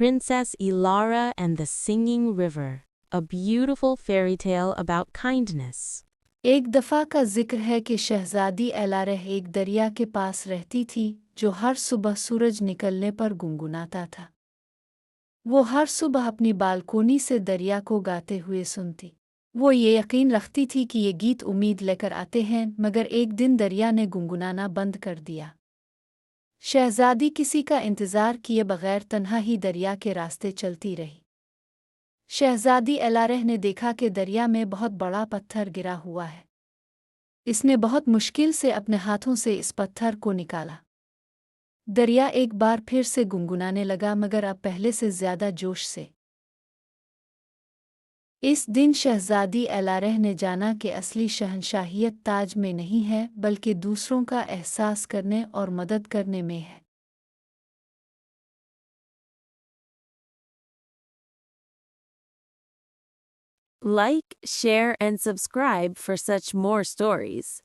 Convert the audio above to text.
Princess Elara and the Singing River, a beautiful fairy tale about kindness. एक दफ़ा का जिक्र है कि शहज़ादी एलारा एक दरिया के पास रहती थी जो हर सुबह सूरज निकलने पर गुनगुनाता था। वो हर सुबह अपनी बालकोनी से दरिया को गाते हुए सुनती। वो ये यकीन रखती थी कि ये गीत उम्मीद लेकर आते हैं, मगर एक दिन दरिया ने गुनगुनाना बंद कर दिया। शहज़ादी किसी का इंतज़ार किए बगैर तन्हा ही दरिया के रास्ते चलती रही। शहज़ादी एलारा ने देखा कि दरिया में बहुत बड़ा पत्थर गिरा हुआ है। इसने बहुत मुश्किल से अपने हाथों से इस पत्थर को निकाला। दरिया एक बार फिर से गुनगुनाने लगा, मगर अब पहले से ज़्यादा जोश से। इस दिन शहज़ादी एलारा ने जाना कि असली शहंशाहियत ताज में नहीं है, बल्कि दूसरों का एहसास करने और मदद करने में है। Like, share, and subscribe for such more stories.